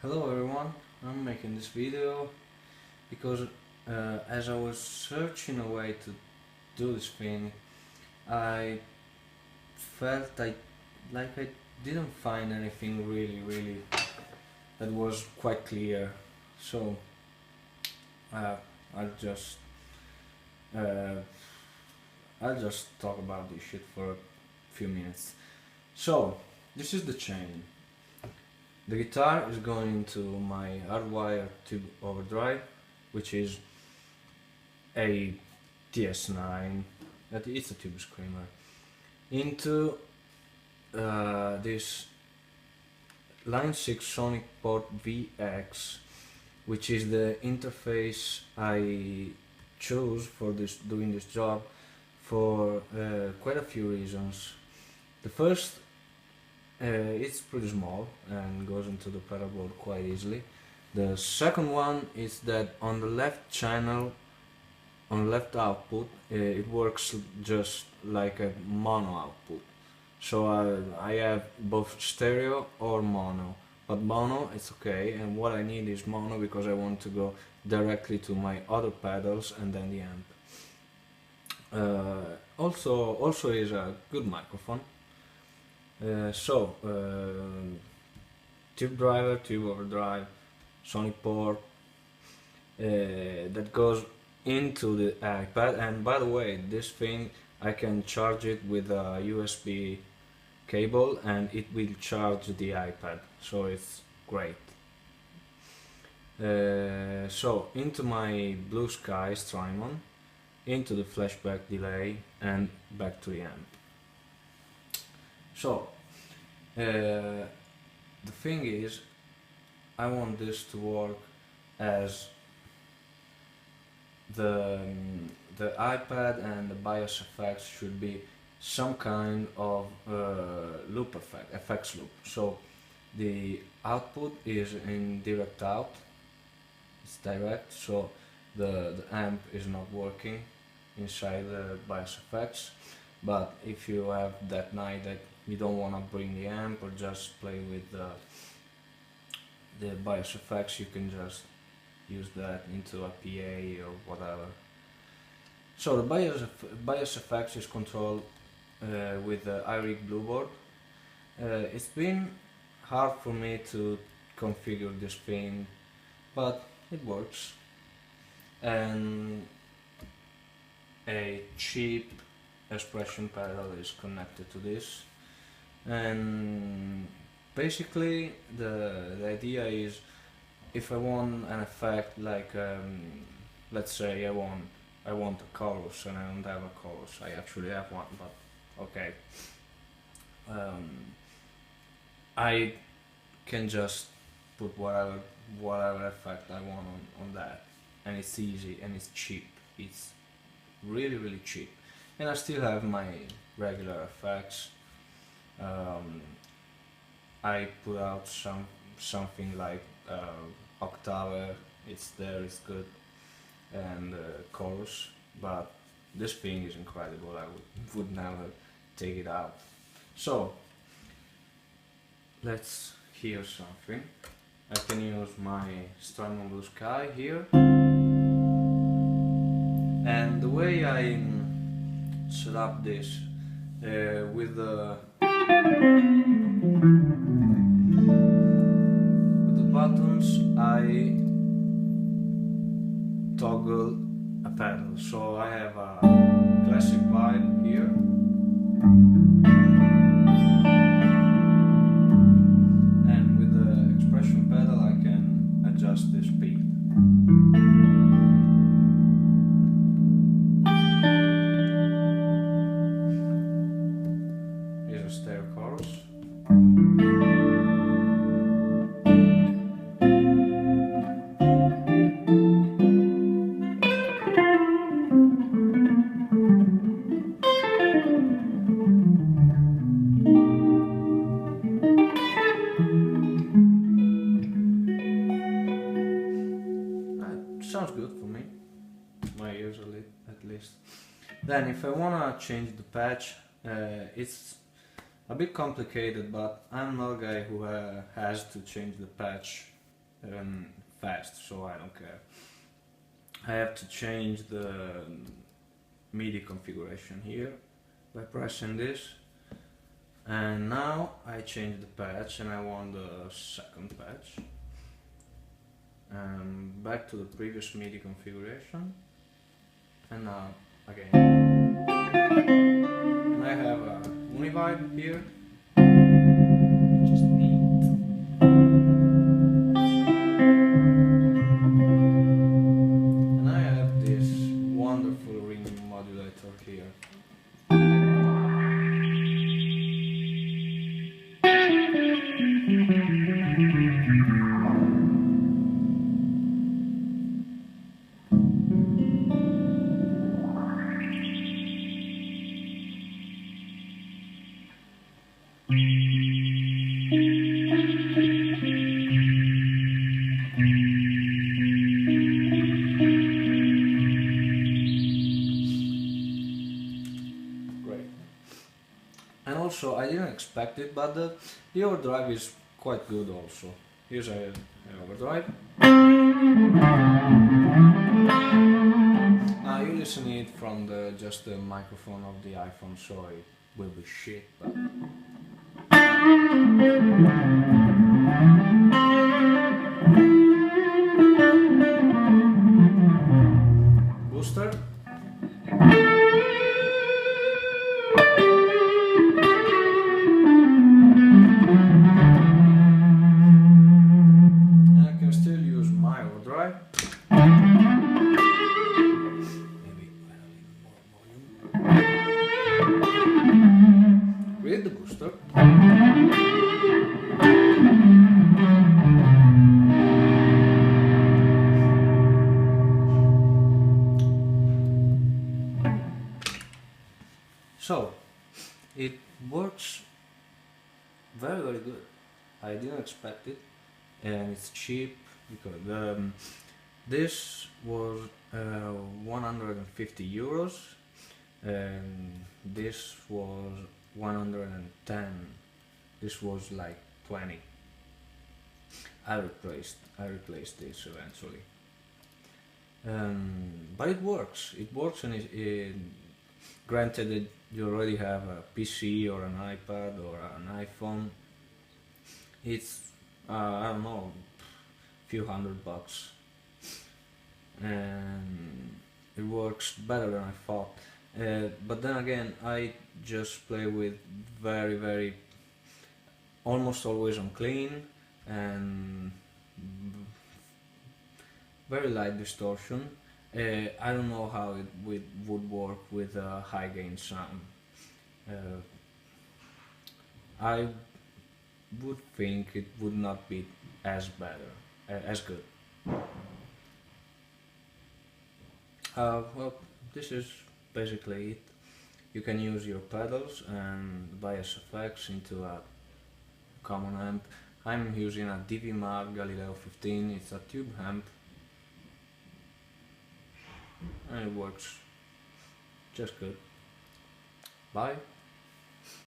Hello everyone, I'm making this video because as I was searching a way to do this thing, I felt I didn't find anything really that was quite clear. So uh, I'll just uh, I'll just talk about this shit for a few minutes. So this is the chain. The guitar is going into my hardwired tube overdrive, which is a DS9, that it's a tube screamer, into this Line 6 Sonic Port VX, which is the interface I chose for doing this job for quite a few reasons. The first, it's pretty small and goes into the pedal board quite easily. The second one is that on the left channel, on left output, it works just like a mono output. So I have both stereo or mono, but mono it's okay, and what I need is mono because I want to go directly to my other pedals and then the amp. Also is a good microphone. Tube driver, tube overdrive, Sonic port that goes into the iPad, and by the way, this thing I can charge it with a USB cable and it will charge the iPad, so it's great. So into my Blue Sky Strymon, into the flashback delay and back to the amp. So the thing is, I want this to work as the iPad and the BIOS effects should be some kind of loop effect, effects loop. So the output is in direct out, it's direct, so the amp is not working inside the BIOS effects. But if you have that night that you don't want to bring the amp or just play with the BIOS effects, you can just use that into a PA or whatever. So the BIOS effects is controlled with the iRig Blue board. It's been hard for me to configure this thing, but it works. And a cheap expression pedal is connected to this, and basically the idea is, if I want an effect like let's say I want a chorus and I don't have a chorus, I actually have one, but okay, I can just put whatever effect I want on that, and it's easy and it's cheap. It's really cheap, and I still have my regular effects. I put out something like octave, it's there, it's good, and chorus, but this thing is incredible. I would never take it out. So let's hear something. I can use my Strymon Blue Sky here, and the way I set up this with the buttons, I toggle a pedal. So I have a classic vibe here, and with the expression pedal I can adjust the speed. Here's a stereo chorus. Sounds good for me, my ears at least. Then if I wanna change the patch, it's a bit complicated, but I'm not a guy who has to change the patch fast, so I don't care. I have to change the MIDI configuration here by pressing this, and now I change the patch and I want the second patch. Back to the previous MIDI configuration, and now again. And I have a univibe here, which is neat. And I have this wonderful ring modulator here. Great. And also, I didn't expect it, but the overdrive is quite good also. Here's an overdrive. Now you listen it from just the microphone of the iPhone, so it will be shit, but... Booster. And I can still use my overdrive. Maybe a little more volume. With the booster. So, it works very good. I didn't expect it, and it's cheap because this was 150 euros, and this was 110. This was like 20. I replaced this eventually, but it works. It works, and granted that you already have a PC or an iPad or an iPhone, it's I don't know, few $100, and it works better than I thought. But then again, I just play with very almost always on clean and very light distortion. I don't know how it would work with a high gain sound. I would think it would not be as good. Well, this is basically it. You can use your pedals and bias effects into a common amp. I'm using a DV Mag Galileo 15, it's a tube amp, and it works just good. Bye.